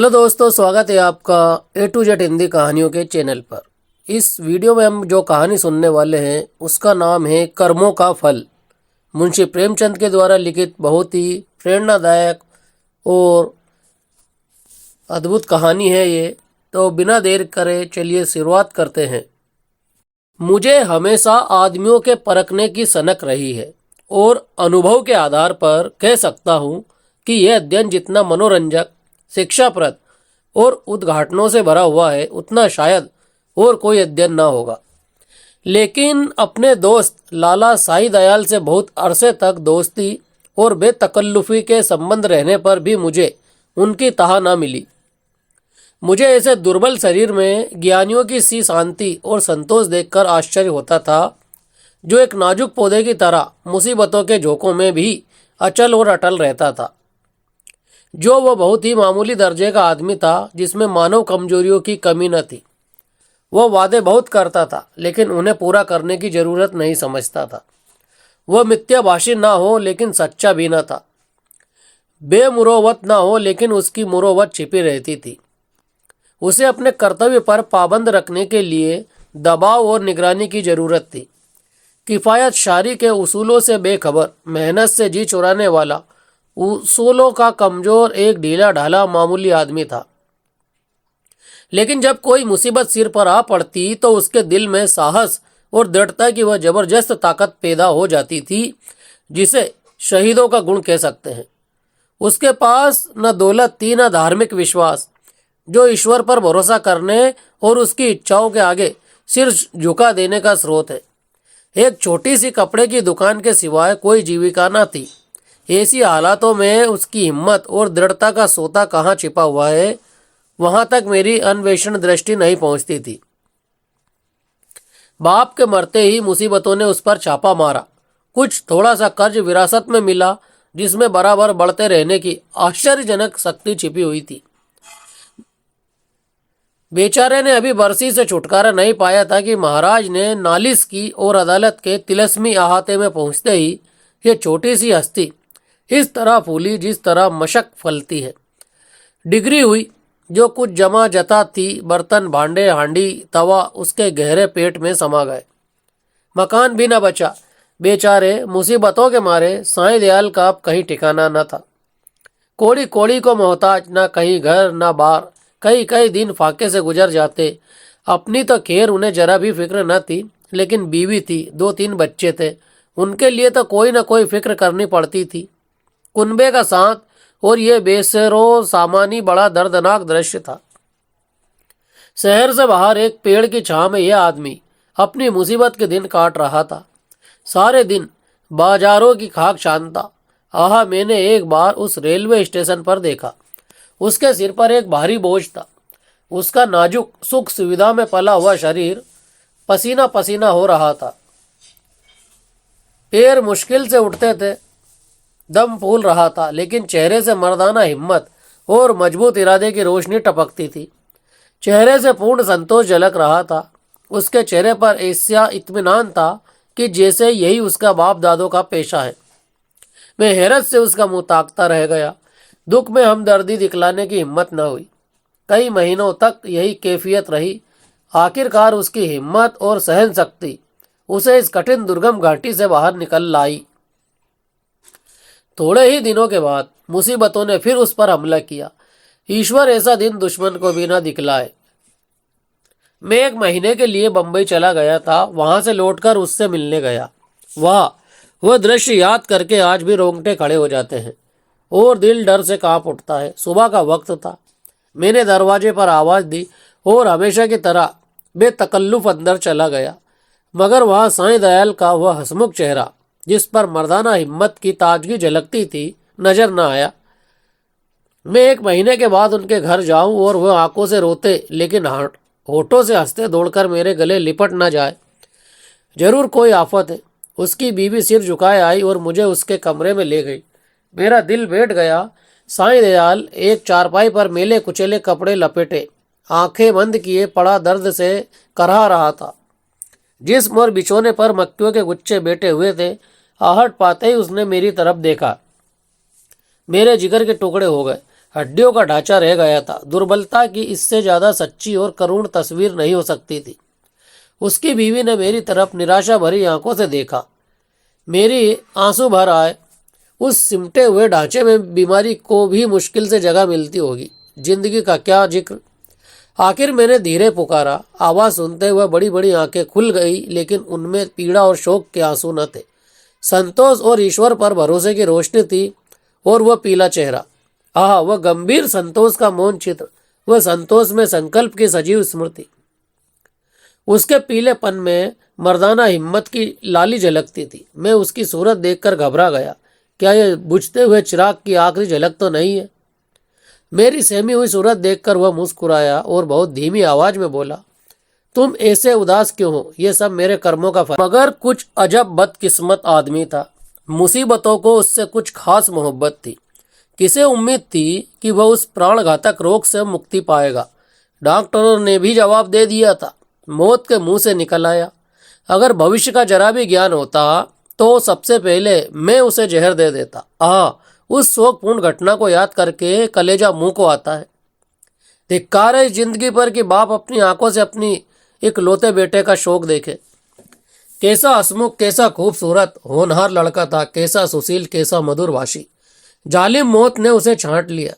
Hello दोस्तों, स्वागत है आपका ए टू जेड हिंदी कहानियों के चैनल पर। इस वीडियो में हम जो कहानी सुनने वाले हैं उसका नाम है कर्मों का फल। मुंशी प्रेमचंद के द्वारा लिखित बहुत ही प्रेरणादायक और अद्भुत कहानी है ये। तो बिना देर करे चलिए शुरुआत करते हैं। मुझे हमेशा आदमियों के परखने की सनक रही है और अनुभव के आधार पर कह सकता हूँ कि यह अध्ययन जितना मनोरंजक, शिक्षाप्रद और उद्घाटनों से भरा हुआ है उतना शायद और कोई अध्ययन ना होगा। लेकिन अपने दोस्त लाला साई दयाल से बहुत अरसे तक दोस्ती और बेतकल्लुफी के संबंध रहने पर भी मुझे उनकी तह ना मिली। मुझे ऐसे दुर्बल शरीर में ज्ञानियों की सी शांति और संतोष देखकर आश्चर्य होता था, जो एक नाजुक पौधे की तरह मुसीबतों के झोंकों में भी अचल और अटल रहता था। जो वह बहुत ही मामूली दर्जे का आदमी था, जिसमें मानव कमजोरियों की कमी न थी। वह वादे बहुत करता था, लेकिन उन्हें पूरा करने की जरूरत नहीं समझता था। वह मिथ्याभाषी ना हो, लेकिन सच्चा भी न था। बेमुरोवत ना हो, लेकिन उसकी मुरोवत छिपी रहती थी। उसे अपने कर्तव्य पर पाबंद रखने के लिए दबाव और निगरानी की जरूरत थी। किफायत शारी के उसूलों से बेखबर, मेहनत से जी चुराने वाला, उसूलों का कमजोर, एक ढीला ढाला मामूली आदमी था। लेकिन जब कोई मुसीबत सिर पर आ पड़ती तो उसके दिल में साहस और दृढ़ता की वह जबरदस्त ताकत पैदा हो जाती थी, जिसे शहीदों का गुण कह सकते हैं। उसके पास न दौलत थी, न धार्मिक विश्वास, जो ईश्वर पर भरोसा करने और उसकी इच्छाओं के आगे सिर झुका देने का स्रोत है। एक छोटी सी कपड़े की दुकान के सिवाय कोई जीविका न थी। ऐसी हालातों में उसकी हिम्मत और दृढ़ता का सोता कहाँ छिपा हुआ है, वहां तक मेरी अन्वेषण दृष्टि नहीं पहुंचती थी। बाप के मरते ही मुसीबतों ने उस पर छापा मारा। कुछ थोड़ा सा कर्ज विरासत में मिला, जिसमें बराबर बढ़ते रहने की आश्चर्यजनक शक्ति छिपी हुई थी। बेचारे ने अभी बरसी से छुटकारा नहीं पाया था कि महाराज ने नालिश की और अदालत के तिलस्मी अहाते में पहुंचते ही ये छोटी सी हस्ती इस तरह फूली जिस तरह मशक फलती है। डिग्री हुई। जो कुछ जमा जता थी, बर्तन, भांडे, हांडी, तवा, उसके गहरे पेट में समा गए। मकान भी न बचा। बेचारे मुसीबतों के मारे साईं दयाल का अब कहीं ठिकाना न था। कोड़ी कोड़ी को मोहताज, न कहीं घर न बार। कई कई दिन फाके से गुजर जाते। अपनी तो खैर उन्हें जरा भी फिक्र न थी, लेकिन बीवी थी, 2-3 बच्चे थे, उनके लिए तो कोई न कोई फिक्र करनी पड़ती थी। कुनबे का साथ और ये बेसरो सामानी बड़ा दर्दनाक दृश्य था। शहर से बाहर एक पेड़ की छांव में यह आदमी अपनी मुसीबत के दिन काट रहा था। सारे दिन बाजारों की खाक शांता। आहा, मैंने एक बार उस रेलवे स्टेशन पर देखा। उसके सिर पर एक भारी बोझ था। उसका नाजुक सुख सुविधा में पला हुआ शरीर पसीना पसीना हो रहा था। पैर मुश्किल से उठते थे, दम फूल रहा था, लेकिन चेहरे से मर्दाना हिम्मत और मजबूत इरादे की रोशनी टपकती थी। चेहरे से पूर्ण संतोष झलक रहा था। उसके चेहरे पर ऐसा इत्मीनान था कि जैसे यही उसका बाप दादों का पेशा है। मैं हैरत से उसका मुंह ताकता रह गया। दुख में हमदर्दी दिखलाने की हिम्मत न हुई। कई महीनों तक यही कैफियत रही। आखिरकार उसकी हिम्मत और सहन शक्ति उसे इस कठिन दुर्गम घाटी से बाहर निकल लाई। थोड़े ही दिनों के बाद मुसीबतों ने फिर उस पर हमला किया। ईश्वर ऐसा दिन दुश्मन को भी न दिखलाए। मैं 1 महीने के लिए बंबई चला गया था। वहां से लौटकर उससे मिलने गया। वह दृश्य याद करके आज भी रोंगटे खड़े हो जाते हैं और दिल डर से कांप उठता है। सुबह का वक्त था। मैंने दरवाजे पर आवाज दी और हमेशा की तरह बेतकल्लुफ अंदर चला गया, मगर वहां साईं दयाल का वह हंसमुख चेहरा, जिस पर मर्दाना हिम्मत की ताजगी झलकती थी, नजर न आया। मैं 1 महीने के बाद उनके घर जाऊं और वह आंखों से रोते लेकिन होठों से हंसते दौड़कर मेरे गले लिपट न जाए। जरूर कोई आफत है। उसकी बीवी सिर झुकाए आई और मुझे उसके कमरे में ले गई। मेरा दिल बैठ गया। साईं दयाल एक चारपाई पर मेले कुचेले कपड़े लपेटे, आंखें बंद किए पड़ा दर्द से करहा रहा था। जिस्म और बिछोने पर मक्खियों के गुच्छे बैठे हुए थे। आहट पाते ही उसने मेरी तरफ देखा। मेरे जिगर के टुकड़े हो गए। हड्डियों का ढांचा रह गया था। दुर्बलता की इससे ज्यादा सच्ची और करुण तस्वीर नहीं हो सकती थी। उसकी बीवी ने मेरी तरफ निराशा भरी आंखों से देखा। मेरी आंसू भर आए। उस सिमटे हुए ढांचे में बीमारी को भी मुश्किल से जगह मिलती होगी, जिंदगी का क्या जिक्र। आखिर मैंने धीरे पुकारा। आवाज सुनते हुए बड़ी बड़ी आंखें खुल गई, लेकिन उनमें पीड़ा और शोक के आंसू न थे। संतोष और ईश्वर पर भरोसे की रोशनी थी। और वह पीला चेहरा, आह, वह गंभीर संतोष का मौन चित्र, वह संतोष में संकल्प की सजीव स्मृति। उसके पीलेपन में मर्दाना हिम्मत की लाली झलकती थी। मैं उसकी सूरत देखकर घबरा गया। क्या यह बुझते हुए चिराग की आखिरी झलक तो नहीं है? मेरी सहमी हुई सूरत देखकर वह मुस्कुराया और बहुत धीमी आवाज में बोला, तुम ऐसे उदास क्यों हो? ये सब मेरे कर्मों का फल। मगर कुछ अजब बदकिस्मत आदमी था। मुसीबतों को उससे कुछ खास मोहब्बत थी। किसे उम्मीद थी कि वह उस प्राणघातक रोग से मुक्ति पाएगा? डॉक्टरों ने भी जवाब दे दिया था। मौत के मुंह से निकल आया। अगर भविष्य का जरा भी ज्ञान होता तो सबसे पहले मैं उसे जहर दे देता। उस शोकपूर्ण घटना को याद करके कलेजा मुंह को आता है। धिक्कार है इस जिंदगी पर कि बाप अपनी आंखों से अपनी इकलौते बेटे का शोक देखे। कैसा हसमुख, कैसा खूबसूरत होनहार लड़का था, कैसा सुशील, कैसा मधुर भाषी। जालिम मौत ने उसे छांट लिया।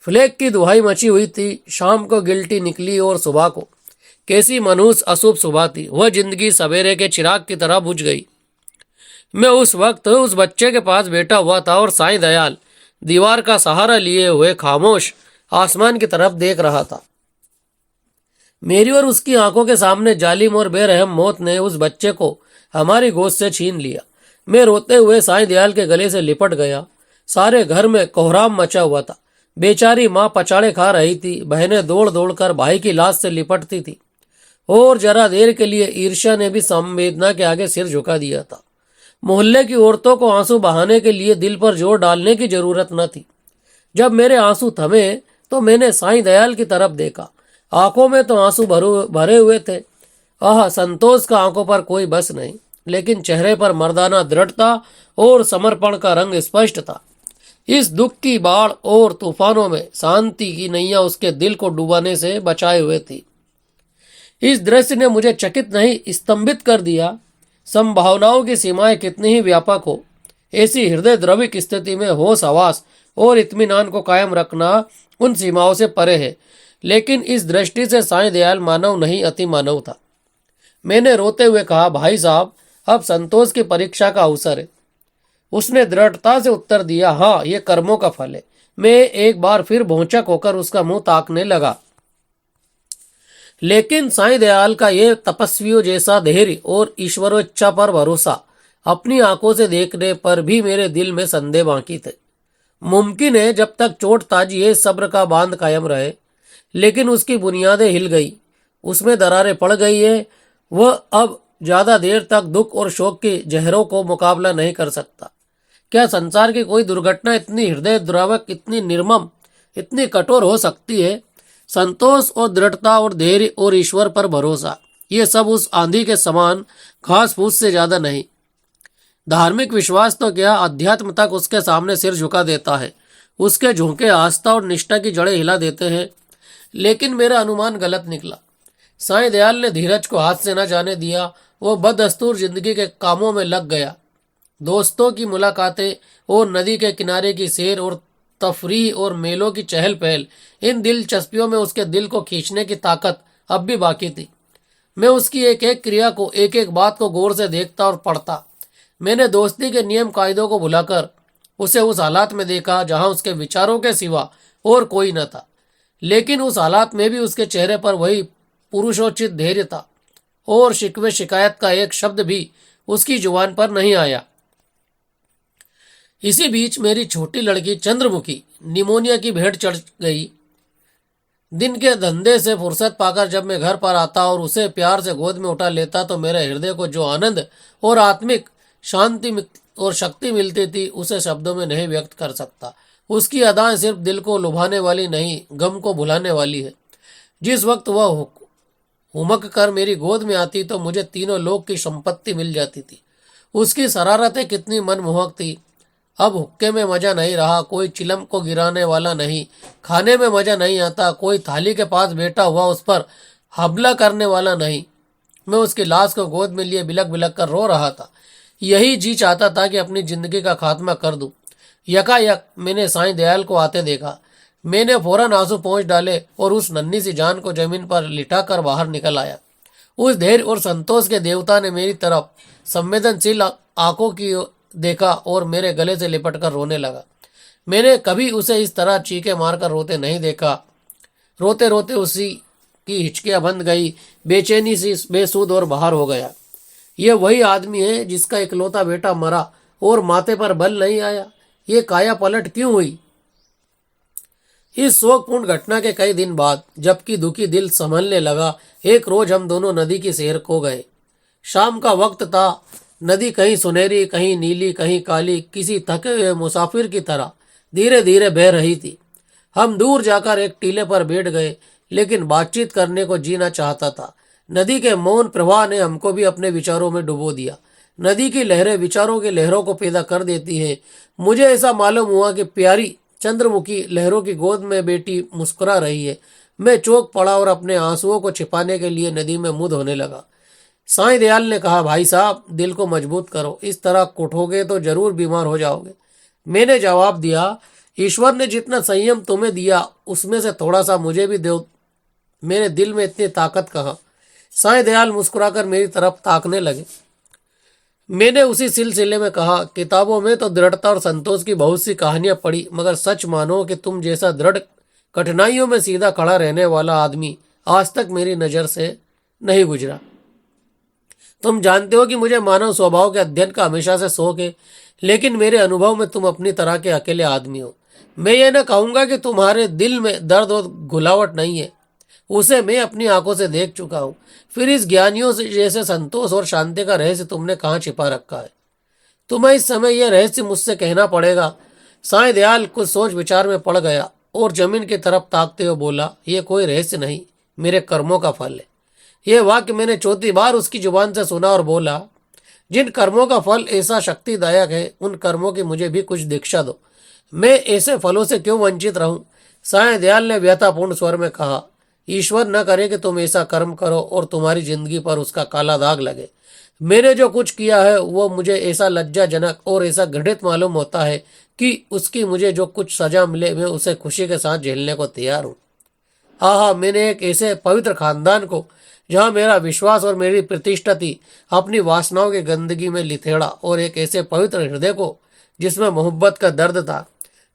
फ्लेग की दुहाई मची हुई थी। शाम को गिल्टी निकली और सुबह को। कैसी मनहूस अशुभ सुबह थी। वह जिंदगी सवेरे के चिराग की तरह बुझ गई। मैं उस वक्त उस बच्चे के पास बैठा हुआ था और साईं दयाल दीवार का सहारा लिए हुए खामोश आसमान की तरफ देख रहा था। मेरी और उसकी आंखों के सामने जालिम और बेरहम मौत ने उस बच्चे को हमारी गोद से छीन लिया। मैं रोते हुए साईं दयाल के गले से लिपट गया। सारे घर में कोहराम मचा हुआ था। बेचारी माँ पचाड़े खा रही थी। बहनें दौड़ दौड़ कर भाई की लाश से लिपटती थी। और जरा देर के लिए ईर्ष्या ने भी संवेदना के आगे सिर झुका दिया था। मोहल्ले की औरतों को आंसू बहाने के लिए दिल पर जोर डालने की जरूरत न थी। जब मेरे आंसू थमे तो मैंने साईं दयाल की तरफ देखा। आंखों में तो आंसू भरे हुए थे। संतोष का आंखों पर कोई बस नहीं, लेकिन चेहरे पर मर्दाना दृढ़ता और समर्पण का रंग स्पष्ट था। इस दुख की बाढ़ और तूफानों में शांति की नैया उसके दिल को डुबाने से बचाए हुए थी। इस दृश्य ने मुझे चकित नहीं, स्तंभित कर दिया। संभावनाओं की सीमाएं कितनी ही व्यापक हो, ऐसी हृदय द्रविक स्थिति में होश हवास और इत्मीनान को कायम रखना उन सीमाओं से परे है। लेकिन इस दृष्टि से साईं दयाल मानव नहीं, अति मानव था। मैंने रोते हुए कहा, भाई साहब, अब संतोष की परीक्षा का अवसर है। उसने दृढ़ता से उत्तर दिया, हाँ, ये कर्मों का फल है। मैं एक बार फिर भौचक होकर उसका मुंह ताकने लगा। लेकिन साईं दयाल का ये तपस्वियों जैसा धैर्य और ईश्वरोच्चा पर भरोसा अपनी आंखों से देखने पर भी मेरे दिल में संदेह बाकी थे। मुमकिन है जब तक चोट ताजी है सब्र का बांध कायम रहे, लेकिन उसकी बुनियादें हिल गई, उसमें दरारें पड़ गई है। वह अब ज्यादा देर तक दुख और शोक के जहरों को मुकाबला नहीं कर सकता। क्या संसार की कोई दुर्घटना इतनी हृदय द्रावक, इतनी निर्मम, इतनी कठोर हो सकती है? संतोष और दृढ़ता और धैर्य और ईश्वर पर भरोसा, ये सब उस आंधी के समान घास फूस से ज्यादा नहीं। धार्मिक विश्वास तो क्या, अध्यात्म तक उसके सामने सिर झुका देता है। उसके झोंके आस्था और निष्ठा की जड़ें हिला देते हैं। लेकिन मेरा अनुमान गलत निकला। साईं दयाल ने धीरज को हाथ से न जाने दिया। वो बदस्तूर जिंदगी के कामों में लग गया। दोस्तों की मुलाकातें और नदी के किनारे की सैर और तफरीह और मेलों की चहल पहल, इन दिलचस्पियों में उसके दिल को खींचने की ताकत अब भी बाकी थी। मैं उसकी एक एक क्रिया को, एक एक बात को गौर से देखता और पढ़ता। मैंने दोस्ती के नियम कायदों को भुलाकर उसे उस हालात में देखा जहां उसके विचारों के सिवा और कोई न था। लेकिन उस हालात में भी उसके चेहरे पर वही पुरुषोचित धैर्य था और शिकवे शिकायत का एक शब्द भी उसकी जुबान पर नहीं आया। इसी बीच मेरी छोटी लड़की चंद्रमुखी निमोनिया की भेंट चढ़ गई। दिन के धंधे से फुर्सत पाकर जब मैं घर पर आता और उसे प्यार से गोद में उठा लेता तो मेरे हृदय को जो आनंद और आत्मिक शांति और शक्ति मिलती थी उसे शब्दों में नहीं व्यक्त कर सकता। उसकी अदाएं सिर्फ दिल को लुभाने वाली नहीं, गम को भुलाने वाली है। जिस वक्त वह हुमक कर मेरी गोद में आती तो मुझे तीनों लोक की संपत्ति मिल जाती थी। उसकी शरारतें कितनी मनमोहक थी। अब हुक्के में मजा नहीं रहा, कोई चिलम को गिराने वाला नहीं, खाने में मजा नहीं आता, कोई थाली के पास बैठा हुआ उस पर हमला करने वाला नहीं। मैं उसकी लाश को गोद में लिए बिलक बिलक कर रो रहा था। यही जी चाहता था कि अपनी जिंदगी का खात्मा कर दूं। यकायक मैंने साईं दयाल को आते देखा। मैंने फौरन आंसू पोंछ डाले और उस नन्ही सी जान को जमीन पर लिटाकर बाहर निकल आया। उस धैर्य और संतोष के देवता ने मेरी तरफ संवेदनशील आंखों की देखा और मेरे गले से लिपट कर रोने लगा। मैंने कभी उसे इस तरह चीखे मारकर रोते नहीं देखा। रोते रोते उसी की हिचकियां बंद गई, बेचैनी सी बेसुध और बाहर हो गया। ये वही आदमी है जिसका इकलौता बेटा मरा और माथे पर बल नहीं आया। ये काया पलट क्यों हुई? इस शोकपूर्ण घटना के कई दिन बाद, जबकि दुखी दिल संभलने लगा, एक रोज हम दोनों नदी की सैर को गए। शाम का वक्त था। नदी कहीं सुनहरी, कहीं नीली, कहीं काली, किसी थके हुए मुसाफिर की तरह धीरे धीरे बह रही थी। हम दूर जाकर एक टीले पर बैठ गए, लेकिन बातचीत करने को जी न चाहता था। नदी के मौन प्रवाह ने हमको भी अपने विचारों में डुबो दिया। नदी की लहरें विचारों की लहरों को पैदा कर देती है। मुझे ऐसा मालूम हुआ कि प्यारी चंद्रमुखी लहरों की गोद में बेटी मुस्कुरा रही है। मैं चौंक पड़ा और अपने आंसुओं को छिपाने के लिए नदी में मुद होने लगा। साईं दयाल ने कहा, भाई साहब, दिल को मजबूत करो, इस तरह कुटोगे तो जरूर बीमार हो जाओगे। मैंने जवाब दिया, ईश्वर ने जितना संयम तुम्हें दिया उसमें से थोड़ा सा मुझे भी दो। मेरे दिल में इतनी ताकत कहाँ? साईं दयाल मुस्कुराकर मेरी तरफ ताकने लगे। मैंने उसी सिलसिले में कहा, किताबों में तो दृढ़ता और संतोष की बहुत सी कहानियां पढ़ी, मगर सच मानो कि तुम जैसा दृढ़ कठिनाइयों में सीधा खड़ा रहने वाला आदमी आज तक मेरी नजर से नहीं गुजरा। तुम जानते हो कि मुझे मानव स्वभाव के अध्ययन का हमेशा से शौक है, लेकिन मेरे अनुभव में तुम अपनी तरह के अकेले आदमी हो। मैं ये न कहूंगा कि तुम्हारे दिल में दर्द और घुलावट नहीं है, उसे मैं अपनी आंखों से देख चुका हूं। फिर इस ज्ञानियों से जैसे संतोष और शांति का रहस्य तुमने कहाँ छिपा रखा है? तुम्हें इस समय यह रहस्य मुझसे कहना पड़ेगा। साईं दयाल कुछ सोच विचार में पड़ गया और जमीन की तरफ ताकते हुए बोला, यह कोई रहस्य नहीं, मेरे कर्मों का फल है। यह वाक्य मैंने चौथी बार उसकी जुबान से सुना और बोला, जिन कर्मों का फल ऐसा शक्तिदायक है, उन कर्मों की मुझे भी कुछ दीक्षा दो। मैं ऐसे फलों से क्यों वंचित रहूं? साईं दयाल ने व्यथापूर्ण स्वर में कहा, ईश्वर न करे कि तुम ऐसा कर्म करो और तुम्हारी जिंदगी पर उसका काला दाग लगे। मैंने जो कुछ किया है वो मुझे ऐसा लज्जाजनक और ऐसा घृणित मालूम होता है कि उसकी मुझे जो कुछ सजा मिले मैं उसे खुशी के साथ झेलने को तैयार हूँ। आहा, मैंने एक ऐसे पवित्र खानदान को, जहाँ मेरा विश्वास और मेरी प्रतिष्ठा थी, अपनी वासनाओं की गंदगी में लिथेड़ा, और एक ऐसे पवित्र हृदय को जिसमें मोहब्बत का दर्द था,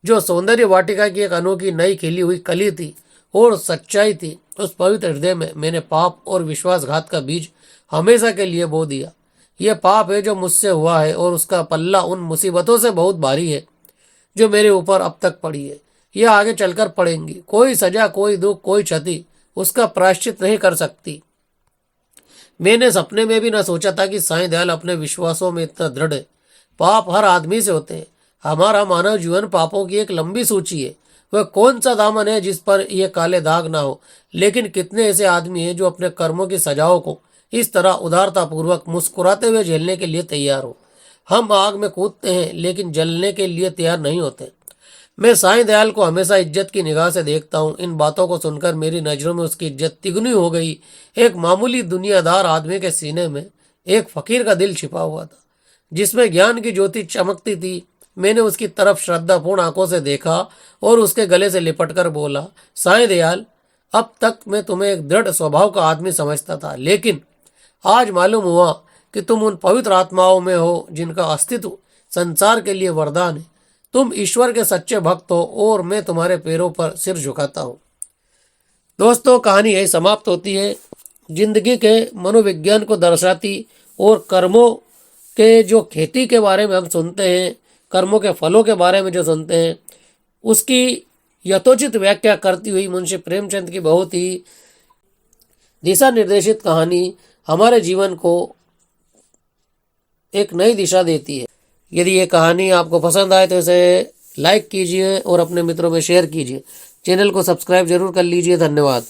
जो सौंदर्य वाटिका की एक अनोखी नई खिली हुई कली थी और सच्चाई थी। उस पवित्र हृदय में मैंने पाप और विश्वासघात का बीज हमेशा के लिए बो दिया। यह पाप है जो मुझसे हुआ है और उसका पल्ला उन मुसीबतों से बहुत भारी है जो मेरे ऊपर अब तक पड़ी है। यह आगे चलकर पड़ेंगी। कोई सजा, कोई दुख, कोई क्षति उसका प्रायश्चित नहीं कर सकती। मैंने सपने में भी न सोचा था कि साईं दयाल अपने विश्वासों में इतना दृढ़ है। पाप हर आदमी से होते हैं। हमारा मानव जीवन पापों की एक लंबी सूची है। वह कौन सा दामन है जिस पर यह काले दाग ना हो? लेकिन कितने ऐसे आदमी हैं जो अपने कर्मों की सजाओं को इस तरह उदारतापूर्वक मुस्कुराते हुए झेलने के लिए तैयार हो। हम आग में कूदते हैं लेकिन जलने के लिए तैयार नहीं होते। मैं साईं दयाल को हमेशा इज्जत की निगाह से देखता हूँ। इन बातों को सुनकर मेरी नजरों में उसकी इज्जत तिगुनी हो गई। एक मामूली दुनियादार आदमी के सीने में एक फकीर का दिल छिपा हुआ था, जिसमें ज्ञान की ज्योति चमकती थी। मैंने उसकी तरफ श्रद्धापूर्ण आंखों से देखा और उसके गले से लिपटकर बोला, साईं दयाल, अब तक मैं तुम्हें एक दृढ़ स्वभाव का आदमी समझता था, लेकिन आज मालूम हुआ कि तुम उन पवित्र आत्माओं में हो जिनका अस्तित्व संसार के लिए वरदान है। तुम ईश्वर के सच्चे भक्त हो और मैं तुम्हारे पैरों पर सिर झुकाता हूँ। दोस्तों, कहानी यही समाप्त होती है। जिंदगी के मनोविज्ञान को दर्शाती और कर्मों के जो खेती के बारे में हम सुनते हैं, कर्मों के फलों के बारे में जो सुनते हैं, उसकी यथोचित व्याख्या करती हुई मुंशी प्रेमचंद की बहुत ही दिशा निर्देशित कहानी हमारे जीवन को एक नई दिशा देती है। यदि ये कहानी आपको पसंद आए तो इसे लाइक कीजिए और अपने मित्रों में शेयर कीजिए। चैनल को सब्सक्राइब जरूर कर लीजिए। धन्यवाद।